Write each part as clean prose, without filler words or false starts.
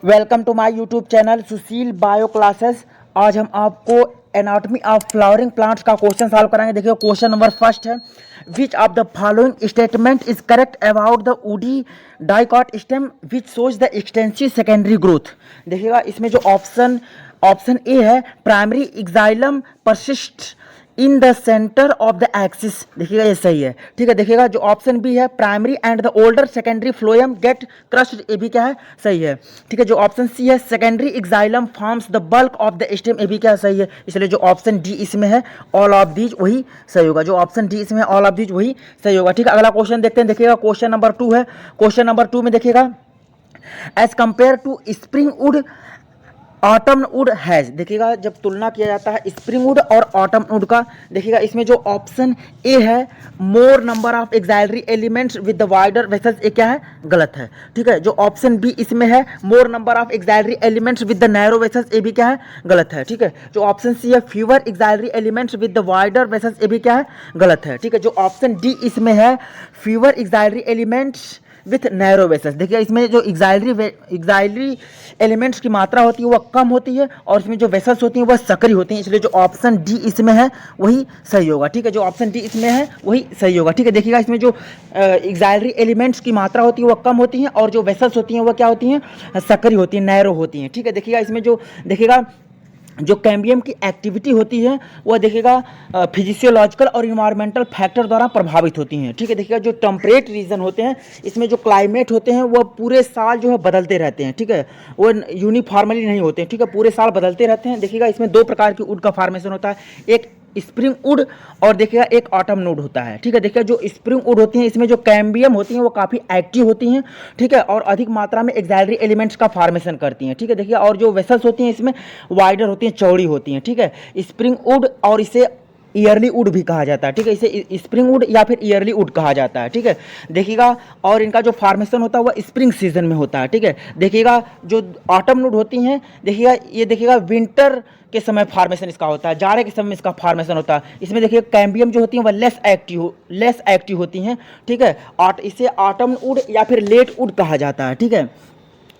Welcome to my YouTube channel Sushil bio classes. आज हम आपको एनाटॉमी ऑफ फ्लावरिंग प्लांट्स का क्वेश्चन सॉल्व कराएंगे। देखिए क्वेश्चन नंबर फर्स्ट है, which of the following statement is correct about the woody dicot stem which shows the extensive secondary growth. देखिएगा इसमें जो ऑप्शन ए है, primary xylem persist in the centre of the axis. देखिएगा ये सही है, ठीक है। देखिएगा जो ऑप्शन बी है, primary and the older secondary phloem get crushed, ये भी क्या है, सही है, ठीक है। जो ऑप्शन सी है, secondary xylem forms the bulk of the stem, ये भी क्या सही है। इसलिए जो ऑप्शन डी इसमें है, ऑल ऑफ दीज वही सही होगा। जो ऑप्शन डी इसमें ऑल ऑफ दीज वही सही होगा, ठीक है। अगला क्वेश्चन देखते हैं। देखिएगा क्वेश्चन नंबर 2 है। क्वेश्चन नंबर 2 में देखिएगा, as compare to spring wood autumn wood has. देखिएगा जब तुलना किया जाता है स्प्रिंग वुड और ऑटम वुड का, देखिएगा इसमें जो ऑप्शन ए है, more number of xylary elements with the wider vessels, ये क्या है, गलत है, ठीक है। जो ऑप्शन बी इसमें है, more number of xylary elements with the narrow vessels, ये भी क्या है, गलत है, ठीक है। जो ऑप्शन सी है, fewer xylary elements with the wider vessels, ये भी क्या है, गलत है, ठीक है। जो ऑप्शन डी इसमें है, fewer xylary elements with narrow vessels. देखिए इसमें जो एक्साइलरी एलिमेंट्स की मात्रा होती है वह कम होती है और इसमें जो वेसल्स होती हैं वह सकरी होती हैं, इसलिए जो ऑप्शन डी इसमें है वही सही होगा, ठीक है। जो ऑप्शन डी इसमें है वही सही होगा, ठीक है। देखिएगा इसमें जो एक्साइलरी एलिमेंट्स की मात्रा होती है वह कम होती हैं और जो वेसल्स होती हैं वह क्या होती हैं, सकरी होती हैं, नैरो होती हैं, ठीक है। देखिएगा इसमें जो देखिएगा जो कैम्बियम की एक्टिविटी होती है वह देखिएगा फिजिशियोलॉजिकल और इन्वायरमेंटल फैक्टर द्वारा प्रभावित होती हैं, ठीक है। देखिएगा जो टेम्परेट रीजन होते हैं, इसमें जो क्लाइमेट होते हैं वह पूरे साल जो है बदलते रहते हैं, ठीक है। वो यूनिफॉर्मली नहीं होते हैं, ठीक है, पूरे साल बदलते रहते हैं। देखिएगा इसमें दो प्रकार की वुड का फॉर्मेशन होता है, एक स्प्रिंग वुड और देखिएगा एक ऑटम वुड होता है, ठीक है। देखिए जो स्प्रिंग वुड होती हैं इसमें जो कैम्बियम होती हैं वो काफ़ी एक्टिव होती हैं, ठीक है, और अधिक मात्रा में एक्साइलरी एलिमेंट्स का फॉर्मेशन करती हैं, ठीक है। देखिए और जो वेसल्स होती हैं इसमें वाइडर होती हैं, चौड़ी होती हैं, ठीक है। स्प्रिंग वुड और इसे ईयरली वुड भी कहा जाता है, ठीक है, इसे स्प्रिंग वुड या फिर ईयरली वुड कहा जाता है, ठीक है। देखिएगा और इनका जो फॉर्मेशन होता है वह स्प्रिंग सीजन में होता है, ठीक है। देखिएगा जो ऑटम वुड होती हैं, देखिएगा ये देखिएगा विंटर के समय फॉर्मेशन इसका होता है, जाड़े के समय इसका फॉर्मेशन होता है। इसमें देखिए कैम्बियम जो होती हैं वह लेस एक्टिव होती हैं, ठीक है। इसे ऑटम वुड या फिर लेट वुड कहा जाता है, ठीक है।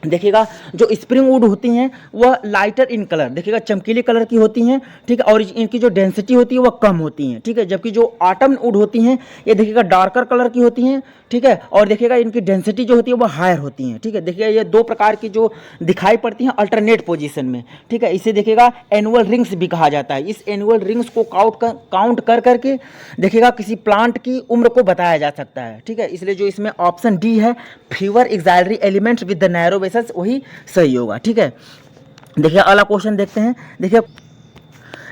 देखिएगा जो स्प्रिंग वुड होती हैं वह लाइटर इन कलर, देखिएगा चमकीले कलर की होती हैं, ठीक है, और इनकी जो डेंसिटी होती है वह कम होती हैं, ठीक है। जबकि जो ऑटम वुड होती हैं ये देखिएगा डार्कर कलर की होती हैं, ठीक है, और देखिएगा इनकी डेंसिटी जो होती है वह हायर होती हैं, ठीक है। देखिएगा ये दो प्रकार की जो दिखाई पड़ती हैं अल्टरनेट पोजीशन में, ठीक है। इसे देखिएगा एनुअल रिंग्स भी कहा जाता है। इस एनुअल रिंग्स को काउंट कर करके देखिएगा किसी प्लांट की उम्र को बताया जा सकता है, ठीक है। इसलिए जो इसमें ऑप्शन डी है, fewer xylary elements with the narrow vessels, वही सही होगा, ठीक है। देखिए अगला क्वेश्चन देखते हैं।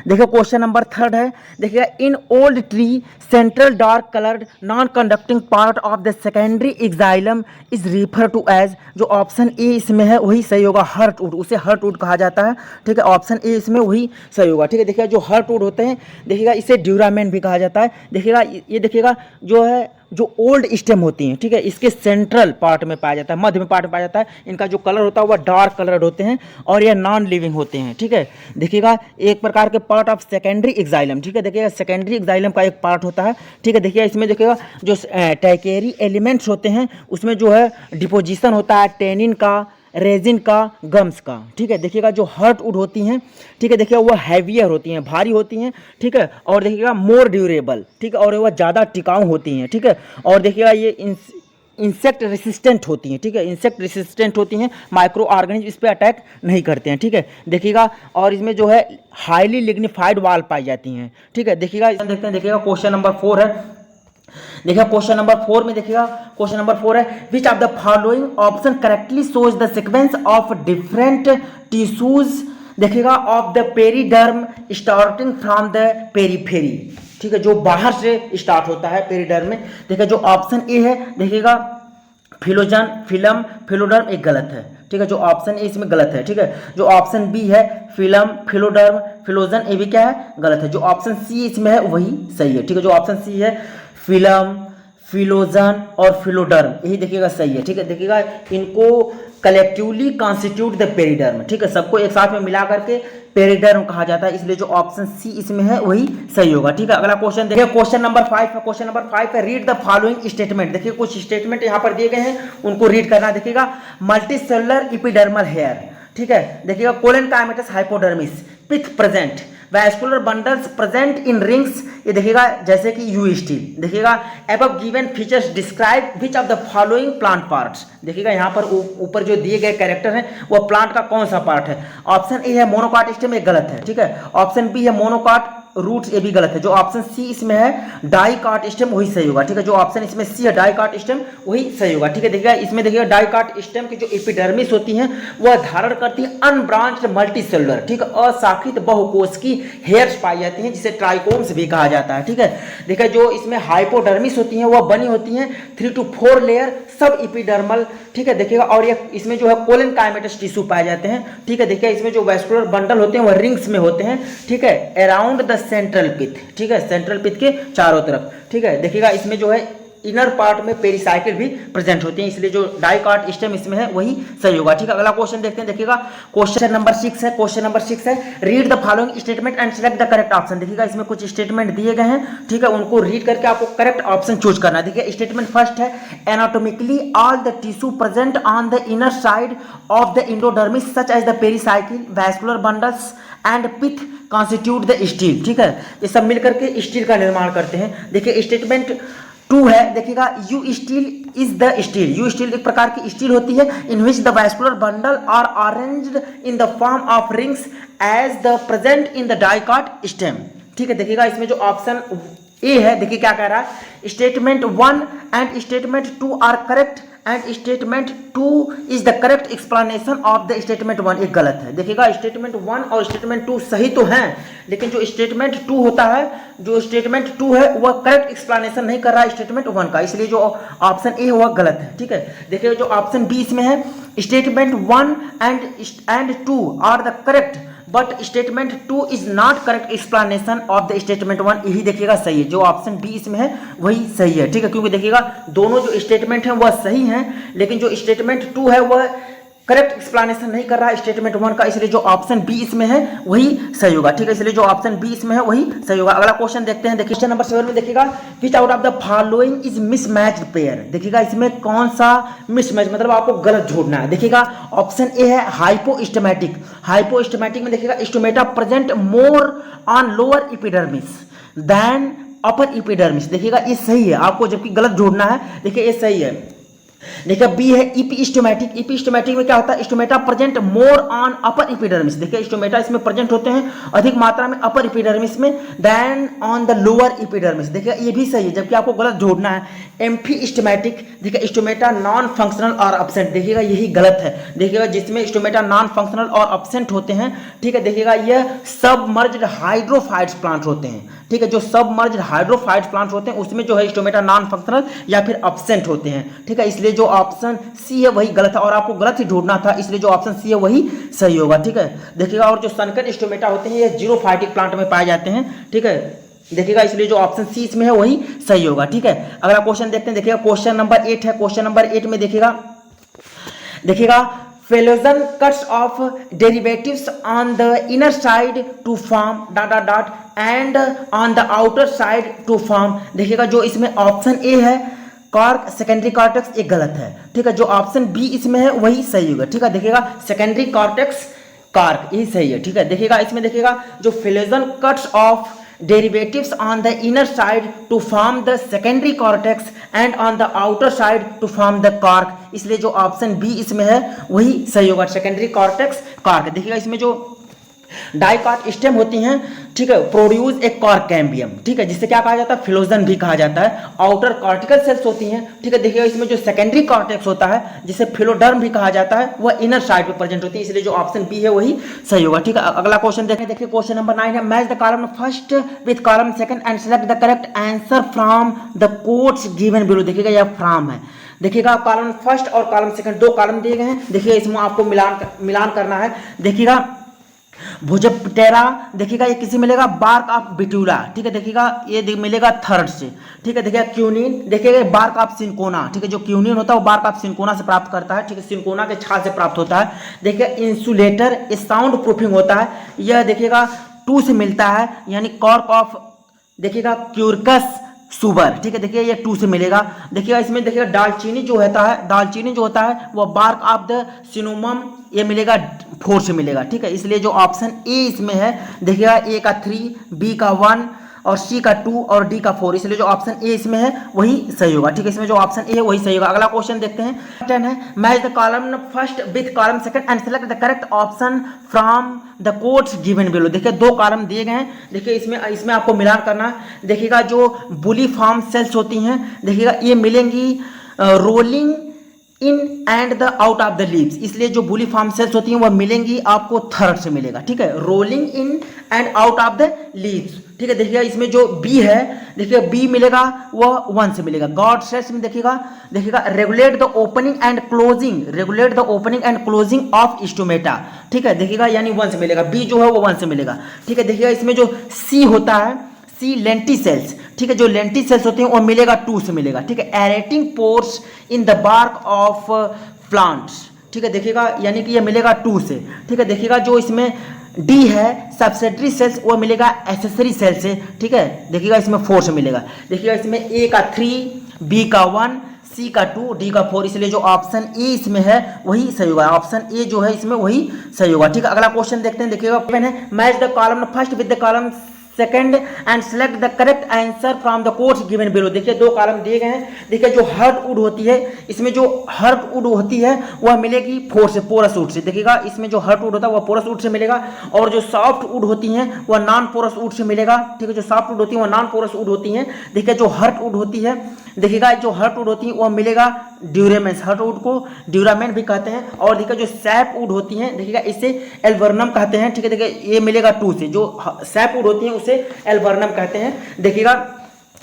देखिए क्वेश्चन नंबर 3 है। देखिएगा in old tree central dark coloured non conducting part of the secondary xylem is refer to as. जो ऑप्शन ए इसमें है वही सही होगा, हर्ट वुड, उसे हर्ट वुड कहा जाता है, ठीक है। ऑप्शन ए इसमें वही सही होगा, ठीक है। देखिएगा जो हर्ट वुड होते हैं, देखिएगा इसे ड्यूरामेन भी कहा जाता है। देखिएगा ये देखिएगा जो है जो ओल्ड स्टेम होती हैं, ठीक है, इसके सेंट्रल पार्ट में पाया जाता है, मध्य में पार्ट में पाया जाता है। इनका जो कलर होता है वह डार्क कलर्ड होते हैं और ये नॉन लिविंग होते हैं, ठीक है। देखिएगा एक प्रकार के पार्ट ऑफ सेकेंडरी एक्साइलम, ठीक है। देखिएगा सेकेंडरी एक्साइलम का एक पार्ट होता है, ठीक है। देखिएगा इसमें देखिएगा जो टैकेरी एलिमेंट्स होते हैं उसमें जो है डिपोजिशन होता है टेनिन का, रेजिन का, गम्स का, ठीक है। देखिएगा जो हर्ट वुड होती हैं, ठीक है, देखिएगा वह हैवियर होती हैं, भारी होती हैं, ठीक है, और देखिएगा मोर ड्यूरेबल, ठीक है, और वह ज़्यादा टिकाऊ होती हैं, ठीक है। और देखिएगा ये इंसेक्ट रेसिस्टेंट होती हैं, ठीक है, इंसेक्ट रेसिस्टेंट होती हैं, माइक्रो ऑर्गेनिज्म इस पर अटैक नहीं करते हैं, ठीक है। देखिएगा और इसमें जो है हाईली लिग्निफाइड वाल पाई जाती हैं, ठीक है। देखिएगा देखते हैं। देखिएगा क्वेश्चन नंबर 4 है। देखिए क्वेश्चन नंबर 4 में देखिएगा क्वेश्चन नंबर 4 है, which of the following option correctly shows the sequence of different tissues, देखिएगा of the periderm starting from the periphery, ठीक है, जो बाहर से स्टार्ट होता है पेरीडर्म में। देखिए जो ऑप्शन ए है, देखिएगा फिलोजन, फिलम, फिलोडर्म, एक गलत है, ठीक है। जो ऑप्शन ए इसमें गलत है, ठीक है। जो ऑप्शन बी है फिलम, फिलोडर्म, फिलोजन, ये भी क्या है, गलत है। जो ऑप्शन सी इसमें है वही सही है, ठीक है। जो ऑप्शन सी है फिलम, फिलोजन और फिलोडर्म, यही देखिएगा सही है। ठीक है, देखिएगा इनको कलेक्टिवली कॉन्स्टिट्यूट द पेरिडर्म। ठीक है, सबको एक साथ में मिला करके पेरिडर्म कहा जाता है, इसलिए जो ऑप्शन सी इसमें है वही सही होगा। ठीक है, अगला क्वेश्चन देखिए, क्वेश्चन नंबर 5 है। क्वेश्चन नंबर 5 है, रीड द फॉलोइंग स्टेटमेंट। देखिए कुछ स्टेटमेंट यहाँ पर दिए गए हैं, उनको रीड करना। देखिएगा मल्टीसेलुलर एपिडर्मल हेयर, ठीक है, देखिएगा collenchymatous hypodermis, pith present, vascular bundles present in rings, ये देखिएगा जैसे कि यू स्टील। देखिएगा above given features describe which of the following plant parts. देखिएगा यहाँ पर ऊपर जो दिए गए कैरेक्टर हैं वो प्लांट का कौन सा पार्ट है। ऑप्शन ए है मोनोकाट स्टेम, ये गलत है। ठीक है, ऑप्शन बी है मोनोकाट रूट्स, ये भी गलत है। जो ऑप्शन सी इसमें है डाइकाट स्टेम, वही सही होगा। ठीक है, जो ऑप्शन इसमें सी है डाइकाट स्टेम, वही सही होगा। ठीक है, देखिएगा इसमें देखिएगा डाइकाट स्टेम की जो एपिडर्मिस होती है वह धारण करती है अनब्रांच्ड मल्टीसेलुलर, ठीक है, अशाखित बहुकोश की हेयर्स पाई जाती हैं, जिसे ट्राइकोम्स भी कहा जाता है। ठीक है, देखिए जो इसमें हाइपोडर्मिस होती हैं वह बनी होती हैं 3 to 4 लेयर सब एपिडर्मल। ठीक है, देखिएगा और ये इसमें जो है कोलन काइमेटस टिश्यू पाए जाते हैं। ठीक है, देखिए इसमें जो वैस्कुलर बंडल होते हैं वह रिंग्स में होते हैं। ठीक है, अराउंड द सेंट्रल पिथ, ठीक है, सेंट्रल पिथ के चारों तरफ। ठीक है, देखिएगा इसमें जो है इनर पार्ट में पेरिसाइकिल भी प्रेजेंट होती हैं, इसलिए जो डाइकाट स्टेम इसमें है वही सही होगा। ठीक है, अगला क्वेश्चन देखते हैं। देखिएगा क्वेश्चन नंबर 6 है। क्वेश्चन नंबर 6 है, read the following statement and select the correct option. देखिएगा इसमें कुछ स्टेटमेंट दिए गए हैं, ठीक है, उनको रीड करके आपको करेक्ट ऑप्शन चूज करना है। देखिए स्टेटमेंट फर्स्ट है, anatomically all the tissue present on the inner side of the endodermis such as the pericycle, vascular bundles and pith constitute the stele. ठीक है, ये सब मिलकर के स्टील का निर्माण करते हैं। देखिए स्टेटमेंट 2 है, देखिएगा eustele is the stele. Eustele एक प्रकार की स्टील होती है in which the vascular bundle are arranged in the form of rings as the present in the dicot stem. ठीक है, देखिएगा इसमें जो ऑप्शन ए है, देखिए क्या कह रहा है, statement 1 and statement 2 are correct and statement 2 is the correct explanation of the statement 1। एक गलत है। देखिएगा स्टेटमेंट 1 और स्टेटमेंट 2 सही तो हैं, लेकिन जो स्टेटमेंट 2 होता है, जो स्टेटमेंट 2 है वह करेक्ट एक्सप्लेनेशन नहीं कर रहा है स्टेटमेंट 1 का, इसलिए जो ऑप्शन ए वह गलत है। ठीक है, देखिए जो ऑप्शन बी इसमें है, statement 1 and 2 are the correct but statement 2 is not correct explanation of the statement 1, यही देखिएगा सही है। जो ऑप्शन बी इसमें है वही सही है। ठीक है, क्योंकि देखिएगा दोनों जो स्टेटमेंट हैं वह सही हैं, लेकिन जो स्टेटमेंट 2 है वह करेक्ट एक्सप्लेनेशन नहीं कर रहा है स्टेटमेंट 1 का, इसलिए जो ऑप्शन बी इसमें है वही सही होगा। ठीक है, इसलिए जो ऑप्शन बी इसमें है वही सही होगा। अगला क्वेश्चन देखते हैं। देखिए क्वेश्चन नंबर 7 में देखिएगा, विच out of the following is mismatched pair. देखिएगा इसमें कौन सा मिसमैच, मतलब आपको गलत जोड़ना है। देखिएगा ऑप्शन ए है हाइपोस्टोमैटिक। हाइपोस्टोमैटिक में देखिएगा stomata present more on lower epidermis than upper epidermis. देखिएगा ये सही है, आपको जबकि गलत जोड़ना है। देखिए ये सही है। देखिए बी है इपीस्टोमैटिक। इपीस्टोमैटिक में क्या होता है, stomata present more on upper epidermis. देखिए स्टोमेटा इसमें प्रेजेंट होते हैं अधिक मात्रा में अपर एपिडर्मिस में than on the lower epidermis. देखिए ये भी सही है, जबकि आपको गलत जोड़ना है एम्फीस्टोमैटिक। देखिए स्टोमेटा नॉन फंक्शनल और एब्सेंट, देखिएगा यही गलत है। देखिएगा जिसमें स्टोमेटा नॉन फंक्शनल और एब्सेंट होते हैं, ठीक है, देखिएगा यह सबमर्ज्ड हाइड्रोफाइट्स प्लांट होते हैं। ठीक है, जो सबमर्ज्ड हाइड्रोफाइट्स प्लांट होते हैं उसमें जो है स्टोमेटा नॉन फंक्शनल या फिर एब्सेंट होते हैं। ठीक है, इसलिए जो ऑप्शन सी है वही गलत है और आपको गलत ही ढूंढना था, इसलिए जो ऑप्शन सी है वही सही होगा। ठीक है, देखिएगा और जो सनकन स्टोमेटा होते हैं ये जीरोफाइटिक प्लांट में पाए जाते हैं। ठीक है, देखिएगा इसलिए जो ऑप्शन सी इसमें है वही सही होगा। ठीक है, अगला क्वेश्चन देखते हैं। देखिएगा क्वेश्चन नंबर 8 है। क्वेश्चन नंबर 8 में देखिएगा Phalogen cuts off derivatives on the inner side to form ... and on the outer side to form। देखिएगा जो इसमें ऑप्शन ए है कार्क सेकेंडरी कॉर्टेक्स, ये गलत है। ठीक है, जो ऑप्शन बी इसमें है वही सही होगा। ठीक है, देखिएगा सेकेंडरी कॉर्टेक्स कार्क यही सही है। ठीक है, देखिएगा इसमें देखिएगा जो Phalogen cuts off derivatives on the inner side to form the secondary cortex and on the outer side to form the cork, इसलिए जो ऑप्शन बी इसमें है वही सही होगा, सेकेंडरी कॉर्टेक्स कार्क। देखिएगा इसमें जो डाइकाट स्टेम होती हैं, ठीक है, प्रोड्यूस एक कॉर्क कैम्बियम, ठीक है, जिसे क्या कहा जाता है, फिलोजन भी कहा जाता है। आउटर कॉर्टिकल सेल्स होती हैं, ठीक है, देखिएगा इसमें जो सेकेंडरी कॉर्टेक्स होता है जिसे फिलोडर्म भी कहा जाता है वह इनर साइड पे प्रेजेंट होती है, इसलिए जो ऑप्शन बी है वही सही होगा। ठीक है, अगला क्वेश्चन देखें। देखिए क्वेश्चन नंबर 9 है, match the column first with column second and select the correct answer from the quotes given below. देखिएगा यह फ्रॉम है। देखिएगा कॉलम फर्स्ट और कॉलम सेकंड दो कॉलम दिए गए हैं, देखिए इसमें आपको मिलान करना है। देखिएगा भुजपटेरा देखिएगा ये किसी मिलेगा बार्क ऑफ बिट्यूला, ठीक है, देखिएगा ये मिलेगा थर्ड से, ठीक है। देखिएगा क्यूनिन देखिएगा बार्क ऑफ सिंकोना, ठीक है, जो क्यूनिन होता है वो बार्क ऑफ सिंकोना से प्राप्त करता है, ठीक है, सिंकोना के छाल से प्राप्त होता है। देखिएगा इंसुलेटर साउंड प्रूफिंग होता है, यह देखिएगा 2 से मिलता है, यानी कॉर्क ऑफ देखिएगा क्यूरकस सुबर, ठीक है, देखिए ये 2 से मिलेगा। देखिएगा इसमें देखिएगा दालचीनी जो होता है वो बार्क ऑफ द सिनेमम, ये मिलेगा 4 से मिलेगा, ठीक है। इसलिए जो ऑप्शन ए इसमें है देखिएगा ए का 3, बी का 1 और सी का 2 और डी का 4, इसलिए जो ऑप्शन ए इसमें है वही सही होगा, ठीक है। इसमें जो ऑप्शन ए है वही सही होगा। अगला क्वेश्चन देखते हैं, 10 है match the column first with column second and select the correct option from the codes given below. देखिए 2 कॉलम दिए गए हैं, देखिए इसमें आपको मिलान करना है। देखिएगा जो बुली फॉर्म सेल्स होती हैं देखिएगा ये मिलेंगी rolling in and the out of the leaves, इसलिए जो बुली फॉर्म सेल्स होती हैं वह मिलेंगी आपको थर्ड से मिलेगा, ठीक है, rolling in and out of the leaves, ठीक है। देखिएगा इसमें जो बी है देखिएगा बी मिलेगा वह 1 से मिलेगा। गॉड सेट्स में देखिएगा regulate the opening and closing of stomata, ठीक है, देखिएगा यानी 1 से मिलेगा, बी जो है वो 1 से मिलेगा, ठीक है। देखिएगा इसमें जो सी होता है सी लेंटी सेल्स, ठीक है, जो लेंटी सेल्स होते हैं वो मिलेगा 2 से मिलेगा, ठीक है। Aerating pores in the bark of plants, ठीक है, देखिएगा यानी कि ये मिलेगा 2 से, ठीक है। देखिएगा जो इसमें डी है सब्सिडरी सेल्स वो मिलेगा एसेसरी सेल से, ठीक है, देखिएगा इसमें 4 से मिलेगा। देखिएगा इसमें ए का 3, बी का 1, सी का 2, डी का 4, इसलिए जो ऑप्शन ए इसमें है वही सही होगा, ऑप्शन ए जो है इसमें वही सही होगा, ठीक है। अगला क्वेश्चन देखते हैं, देखिएगा match the column first with the column second and select the correct answer from the codes given below. देखिए 2 कॉलम दिए गए हैं, देखिए जो हर्टवुड होती है इसमें जो हर्टवुड होती है वह मिलेगी 4 से, पोरस वुड से, देखिएगा इसमें जो हर्टवुड होता है वह पोरस वुड से मिलेगा, और जो सॉफ्ट वुड होती हैं वह नॉन पोरस वुड से मिलेगा, ठीक है, जो सॉफ्ट वुड होती है वह नॉन पोरस वुड होती हैं। देखिए जो हर्टवुड होती है देखिएगा जो हर्टवुड होती है वह मिलेगा ड्यूरेमेंस, हर्टवुड को ड्यूरामेन भी कहते हैं, और देखिए जो सैपवुड होती हैं देखिएगा इसे एल्बर्नम कहते हैं, ठीक है, देखिए ये मिलेगा 2 से, जो सैपवुड होती हैं उसे एल्बर्नम कहते हैं। देखिएगा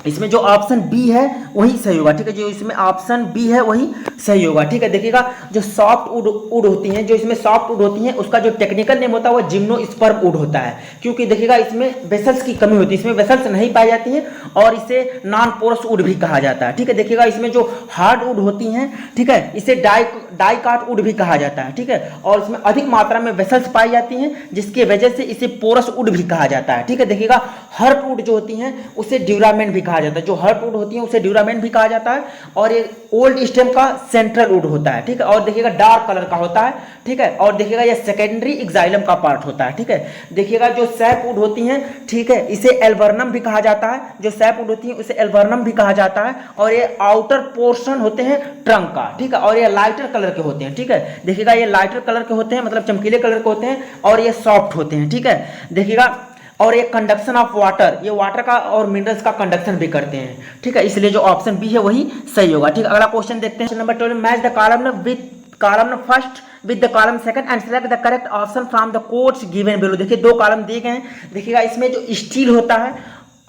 इसमें जो ऑप्शन बी है वही सही होगा, ठीक है, जो इसमें ऑप्शन बी है वही सही होगा, ठीक है। देखिएगा जो सॉफ्ट वुड होती हैं, जो इसमें सॉफ्ट वुड होती हैं उसका जो टेक्निकल नेम होता है वो जिम्नोस्पर्म वुड होता है, क्योंकि देखिएगा इसमें वेसल्स की कमी होती है, इसमें वेसल्स नहीं पाई जाती हैं और इसे नॉन पोरस वुड भी कहा जाता है, ठीक है। देखिएगा इसमें जो हार्ड वुड होती हैं, ठीक है, इसे डाइकाट वुड भी कहा जाता है, ठीक है, और इसमें अधिक मात्रा में वेसल्स पाई जाती हैं जिसकी वजह से इसे पोरस वुड भी कहा जाता है, ठीक है। देखिएगा हर्ट वुड जो होती हैं उसे ड्यूरामेन भी कहा जाता है, जो हर्ट वुड होती है उसे ड्यूरामेन भी कहा जाता है, और ये ओल्ड स्टेम का सेंट्रल वुड होता है, ठीक है, और देखिएगा डार्क कलर का होता है, ठीक है, और देखिएगा ये सेकेंडरी एक्साइलम का पार्ट होता है, ठीक है। देखिएगा जो सैप वुड होती हैं, ठीक है, इसे एल्बर्नम भी कहा जाता है, जो सैप वुड होती है उसे एल्बर्नम भी कहा जाता है, और ये आउटर पोर्शन होते हैं ट्रंक का, ठीक है, और ये लाइटर कलर के होते हैं, ठीक है। देखिएगा ये लाइटर कलर के होते हैं, मतलब चमकीले कलर के होते हैं, और ये सॉफ्ट होते हैं, ठीक है। देखिएगा और ये कंडक्शन ऑफ वाटर, ये वाटर का और मिनरल्स का कंडक्शन भी करते हैं, ठीक है, इसलिए जो ऑप्शन बी है वही सही होगा, ठीक है। अगला क्वेश्चन देखते हैं, number 12 match the column with column first with the column second and select the correct option from the codes given below. देखिए 2 कॉलम दिए गए हैं, देखिएगा इसमें जो स्टील होता है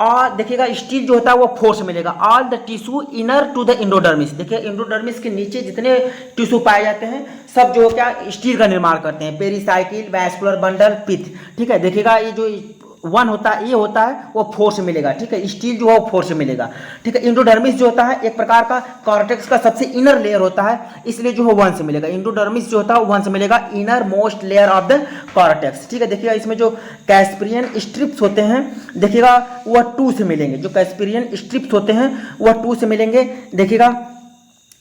और देखिएगा स्टील जो होता है वो 4 से मिलेगा। All the tissue inner to the endodermis, देखिए इंडोडर्मिस के नीचे जितने टिश्यू पाए जाते हैं सब जो क्या स्टील का निर्माण करते हैं, पेरिसाइकिल, वैस्कुलर बंडल, पिथ, ठीक है। देखिएगा ये जो 1 होता है ये होता है वो 4 से मिलेगा, ठीक है, स्टील जो है वो 4 से मिलेगा, ठीक है। इंडोडर्मिस जो होता है एक प्रकार का कॉर्टेक्स का सबसे इनर लेयर होता है, इसलिए जो है 1 से मिलेगा। इंडोडर्मिस जो होता है 1 से मिलेगा, inner most layer of the cortex, ठीक है। देखिएगा इसमें जो कैस्परियन स्ट्रिप्स होते हैं देखिएगा वह 2 से मिलेंगे, जो कैस्परियन स्ट्रिप्स होते हैं वह 2 से मिलेंगे। देखिएगा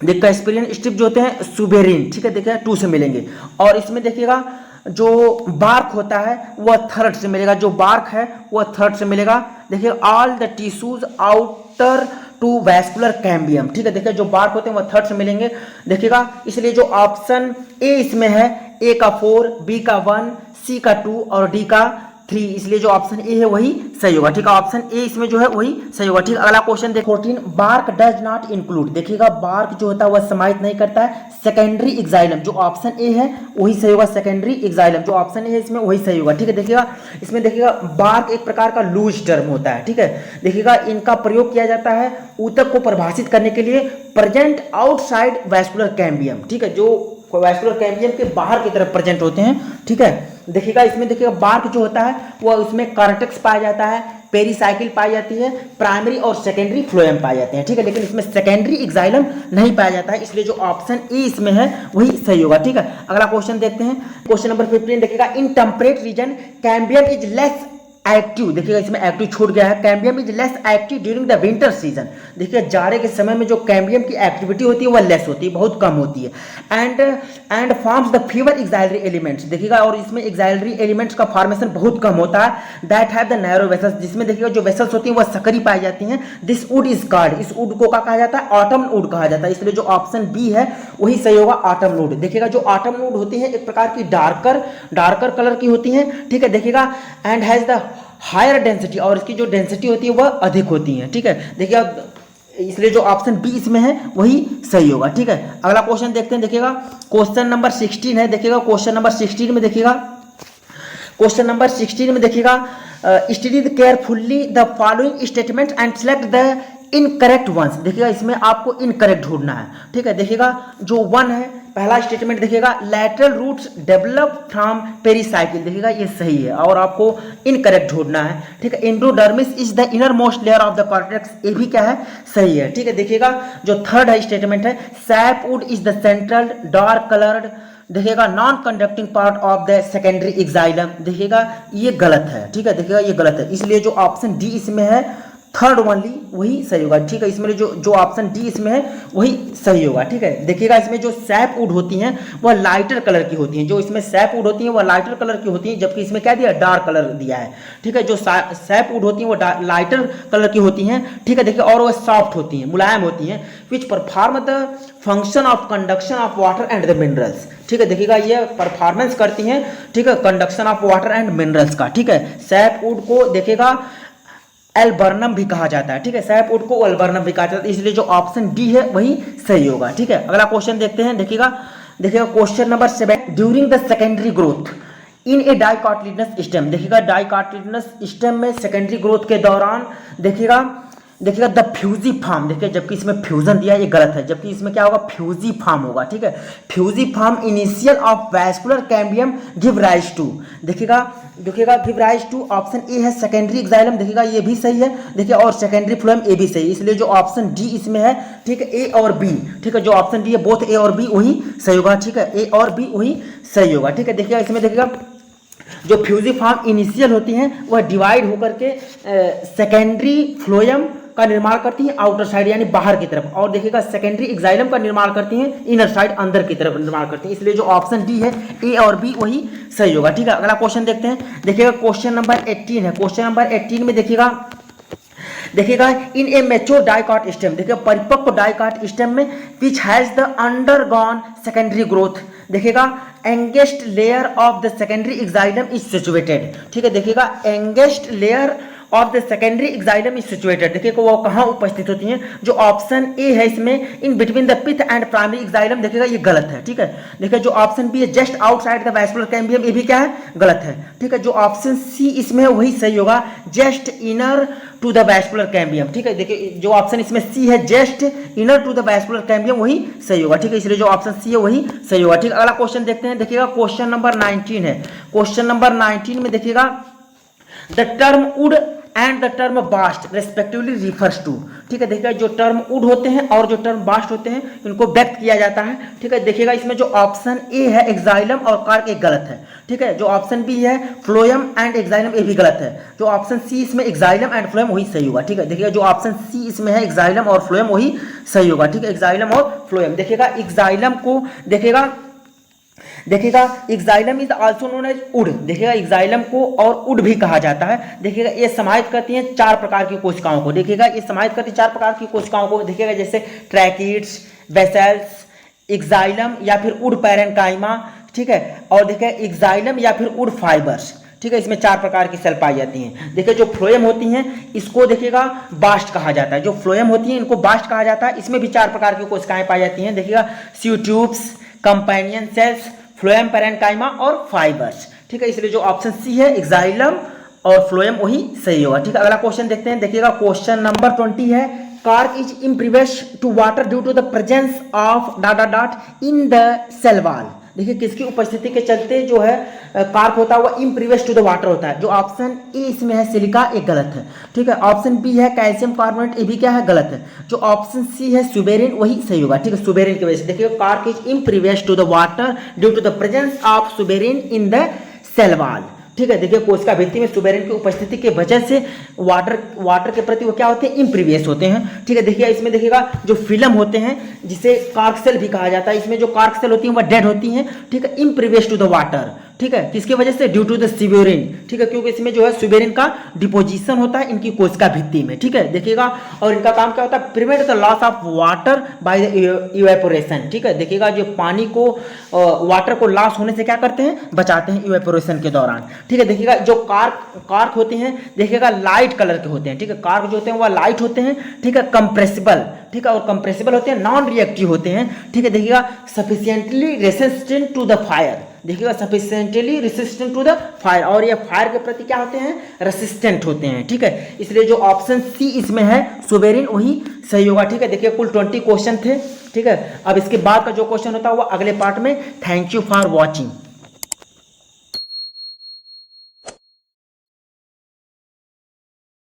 कैस्परियन स्ट्रिप जो होते हैं सुबेरिन, ठीक है, देखिएगा 2 से मिलेंगे, और इसमें देखिएगा जो बार्क होता है वह 3rd से मिलेगा, जो बार्क है वह 3rd से मिलेगा। देखिए all the tissues outer to vascular cambium, ठीक है, देखिए जो बार्क होते हैं वह 3rd से मिलेंगे। देखिएगा इसलिए जो ऑप्शन ए इसमें है ए का 4, बी का 1, सी का 2 और डी का 3, इसलिए जो ऑप्शन ए है वही सही होगा, ठीक है, ऑप्शन ए इसमें जो है वही सही होगा, ठीक है। अगला क्वेश्चन देखो 14 बार्क डज नॉट इंक्लूड, देखिएगा बार्क जो होता है वह समाहित नहीं करता है सेकेंडरी एक्साइलम, जो ऑप्शन ए है वही सही होगा, सेकेंडरी एक्साइलम जो ऑप्शन ए है इसमें वही सही होगा, ठीक है। देखिएगा इसमें देखिएगा बार्क एक प्रकार का लूज टर्म होता है, ठीक है। देखिएगा इनका प्रयोग किया जाता है ऊतक को परिभाषित करने के लिए प्रेजेंट आउटसाइड वैस्कुलर कैम्बियम, ठीक है, जो वैस्कुलर कैम्बियम के बाहर की तरफ प्रेजेंट होते हैं, ठीक है। देखिएगा इसमें देखिएगा बार्क जो होता है वो उसमें कार्टेक्स पाया जाता है, पेरीसाइकिल पाई जाती है, प्राइमरी और सेकेंडरी फ्लोएम पाए जाते हैं, ठीक है। लेकिन इसमें सेकेंडरी एक्साइलम नहीं पाया जाता है, इसलिए जो ऑप्शन ए इसमें है वही सही होगा, ठीक है। अगला क्वेश्चन देखते हैं, क्वेश्चन नंबर 15 देखिएगा, in temperate region cambium is less active, देखिएगा इसमें एक्टिव छूट गया है, cambium is less active during the winter season, देखिए जाड़े के समय में जो कैम्बियम की एक्टिविटी होती है वह लेस होती है, बहुत कम होती है। And forms the fewer xylary elements, देखिएगा और इसमें एक्साइलरी एलिमेंट्स का फॉर्मेशन बहुत कम होता है। That have the narrow vessels, जिसमें देखिएगा जो वेसल्स होती हैं वह सकरी पाई जाती हैं। दिस वुड इज कॉल्ड, इस वुड को क्या कहा जाता है, ऑटम वुड कहा जाता है, इसलिए जो ऑप्शन बी है वही सही होगा, ऑटम वुड। देखिएगा जो ऑटम वुड होती है एक प्रकार की डार्कर कलर की होती है, ठीक है, देखिएगा and has the higher density, और इसकी जो डेंसिटी होती है वह अधिक होती है, ठीक है। देखिए अब इसलिए जो ऑप्शन बी इसमें है वही सही होगा, ठीक है। अगला क्वेश्चन देखते हैं, देखिएगा क्वेश्चन नंबर 16 है, देखिएगा क्वेश्चन नंबर 16 में देखिएगा, क्वेश्चन नंबर 16 में देखिएगा, study carefully the following statement and select the incorrect ones, देखिएगा इसमें आपको इनकरेक्ट ढूंढना है, ठीक है। देखिएगा जो वन है पहला स्टेटमेंट देखिएगा, lateral roots develop from pericycle, देखिएगा ये सही है और आपको इनकरेक्ट ढूंढना है, ठीक है। Endodermis is the inner most layer of the cortex, ये भी क्या है, सही है, ठीक है। देखिएगा जो थर्ड है स्टेटमेंट है, sapwood is the central dark coloured, देखिएगा non conducting part of the secondary xylem, देखिएगा ये गलत है, ठीक है, देखिएगा ये गलत है, इसलिए जो ऑप्शन डी इसमें है थर्ड ओनली वही सही होगा, ठीक है। इसमें जो ऑप्शन डी इसमें है वही सही होगा, ठीक है। देखिएगा इसमें जो सैपवुड होती हैं वह लाइटर कलर की होती हैं, जो इसमें सैपवुड होती हैं वह लाइटर कलर की होती हैं, जबकि इसमें क्या दिया, डार्क कलर दिया है, ठीक है। जो सैपवुड होती हैं वो लाइटर कलर की होती हैं, ठीक है, देखिए और वह सॉफ्ट होती हैं, मुलायम होती हैं, which perform the function of conduction of water and the minerals, ठीक है। देखिएगा ये परफॉर्मेंस करती हैं, ठीक है, conduction of water and minerals का, ठीक है। सैपवुड को देखिएगा एल्बर्नम भी कहा जाता है, ठीक है, सैपवुड को एल्बर्नम भी कहा जाता है, इसलिए जो ऑप्शन डी है वही सही होगा, ठीक है। अगला क्वेश्चन देखते हैं, देखिएगा question number 7, during the secondary growth in a dicotyledonous stem, देखिएगा डाइकोटिलेडनस स्टेम में सेकेंडरी ग्रोथ के दौरान देखिएगा द फ्यूजिफॉर्म, देखिए जबकि इसमें फ्यूजन दिया है ये गलत है, जबकि इसमें क्या होगा, फ्यूजिफॉर्म होगा, ठीक है। Fusiform initial of vascular cambium give rise to, देखिएगा give rise to, option A है सेकेंडरी एक्साइलम, देखिएगा ये भी सही है, देखिए और सेकेंडरी फ्लोएम ए भी सही है, इसलिए जो ऑप्शन डी इसमें है, ठीक है, ए और बी, ठीक है, जो ऑप्शन डी है बोथ ए और बी वही सही होगा, ठीक है, ए और बी वही सही होगा, ठीक है। देखिएगा इसमें देखिएगा जो फ्यूजिफॉर्म इनिशियल होती हैं वह डिवाइड होकर के सेकेंडरी फ्लोएम का निर्माण करती हैं आउटर साइड यानी बाहर की तरफ, और देखिएगा सेकेंडरी एक्साइलम का निर्माण करती हैं इनर साइड अंदर की तरफ निर्माण करती हैं, इसलिए जो ऑप्शन डी है ए और बी वही सही होगा, ठीक है। अगला क्वेश्चन देखते हैं, देखिएगा क्वेश्चन नंबर 18 है, क्वेश्चन नंबर 18 में देखिएगा in a mature dicot stem, देखिए परिपक्व डाइकॉट स्टेम में which has the undergone secondary growth, देखिएगा youngest layer of the secondary xylem is situated, ठीक है, देखिएगा youngest layer of the secondary xylem is situated, देखिए वो कहाँ उपस्थित होती हैं, जो ऑप्शन ए है इसमें in between the pith and primary xylem, देखिएगा ये गलत है, ठीक है। देखिए जो ऑप्शन बी है just outside the vascular cambium, ये भी क्या है, गलत है, ठीक है। जो ऑप्शन सी इसमें है वही सही होगा, just inner to the vascular cambium, ठीक है। देखिए जो ऑप्शन इसमें सी है just inner to the vascular cambium वही सही होगा, ठीक है, इसलिए जो ऑप्शन सी है वही सही होगा, ठीक है। अगला क्वेश्चन देखते हैं, देखिएगा क्वेश्चन नंबर 19 है, क्वेश्चन नंबर 19 में देखिएगा the term wood and the term bast respectively refers to, ठीक है। देखिएगा जो टर्म वुड होते हैं और जो टर्म बास्ट होते हैं इनको व्यक्त किया जाता है, ठीक है। देखिएगा इसमें जो ऑप्शन ए है एक्साइलम और कार्क एक गलत है, ठीक है। जो ऑप्शन बी है फ्लोएम एंड एक्साइलम ये भी गलत है, जो ऑप्शन सी इसमें एक्साइलम एंड फ्लोएम वही सही होगा, ठीक है। देखिएगा जो ऑप्शन सी इसमें है एक्साइलम और फ्लोएम वही सही होगा, ठीक है, एक्साइलम और फ्लोएम। देखिएगा एक्साइलम को देखिएगा xylem is also known as wood, देखिएगा एक्साइलम को और वुड भी कहा जाता है, देखिएगा ये समाहित करती हैं 4 प्रकार की कोशिकाओं को, देखिएगा ये समाहित करती है 4 प्रकार की कोशिकाओं को, देखिएगा जैसे ट्रैकिड्स, बेसेल्स, एक्साइलम या फिर वुड पैरेन्काइमा, ठीक है, और देखिए एक्साइलम या फिर वुड फाइबर्स, ठीक है, इसमें 4 प्रकार की सेल पाई जाती हैं। देखिए जो फ्लोएम होती हैं इसको देखिएगा बास्ट कहा जाता है, जो फ्लोएम होती हैं इनको बास्ट कहा जाता है, इसमें भी 4 प्रकार की कोशिकाएं पाई जाती हैं, देखिएगा स्यूट्यूब्स, कंपेनियन सेल्स, फ्लोएम पैरेन्काइमा और फाइबर्स, ठीक है, इसलिए जो ऑप्शन सी है एक्साइलम और फ्लोएम वही सही होगा, ठीक है। अगला क्वेश्चन देखते हैं, देखिएगा क्वेश्चन नंबर 20 है, cork is impervious to water due to the presence of ... in the cell wall, देखिए किसकी उपस्थिति के चलते जो है कार्क होता है वो इम्प्रीवियस टू द वाटर होता है। जो ऑप्शन ए इसमें है सिलिका, एक गलत है। ठीक है, ऑप्शन बी है कैल्शियम कार्बोनेट, ये भी क्या है, गलत है। जो ऑप्शन सी है सुबेरिन, वही सही होगा। ठीक है, सुबेरिन की वजह से देखिए cork is impervious to the water due to the presence of suberin in the cell wall. ठीक है, देखिए कोशिका भित्ति में सुबेरिन की उपस्थिति के वजह से वाटर के प्रति वो क्या होते हैं, इम्प्रीवियस होते हैं। ठीक है, देखिए इसमें देखिएगा जो फिल्म होते हैं जिसे कार्क सेल भी कहा जाता है, इसमें जो कार्क सेल होती है वह डेड होती हैं। ठीक है, इम्प्रीवियस टू द वाटर। ठीक है, किसकी वजह से, ड्यू टू द सुबेरिन। ठीक है, क्योंकि इसमें जो है सुबेरिन का डिपोजिशन होता है इनकी कोशिका भित्ति में। ठीक है, देखिएगा और इनका काम क्या होता है, prevent the loss of water by the evaporation. ठीक है, देखिएगा जो पानी को वाटर को लॉस होने से क्या करते हैं, बचाते हैं इवेपोरेशन के दौरान। ठीक है, देखिएगा जो कार्क होते हैं देखिएगा लाइट कलर के होते हैं। ठीक है, कार्क जो होते हैं वह लाइट होते हैं। ठीक है, कंप्रेसिबल। ठीक है, और कंप्रेसिबल होते हैं, नॉन रिएक्टिव होते हैं। ठीक है, देखिएगा sufficiently resistant to the fire. देखिएगा sufficiently resistant to the fire, और ये फायर के प्रति क्या होते हैं, रेसिस्टेंट होते हैं। ठीक है, इसलिए जो ऑप्शन सी इसमें है सुबेरिन वही सही होगा। ठीक है, देखिए कुल 20 क्वेश्चन थे। ठीक है, अब इसके बाद का जो क्वेश्चन होता है वो अगले पार्ट में। Thank you for watching.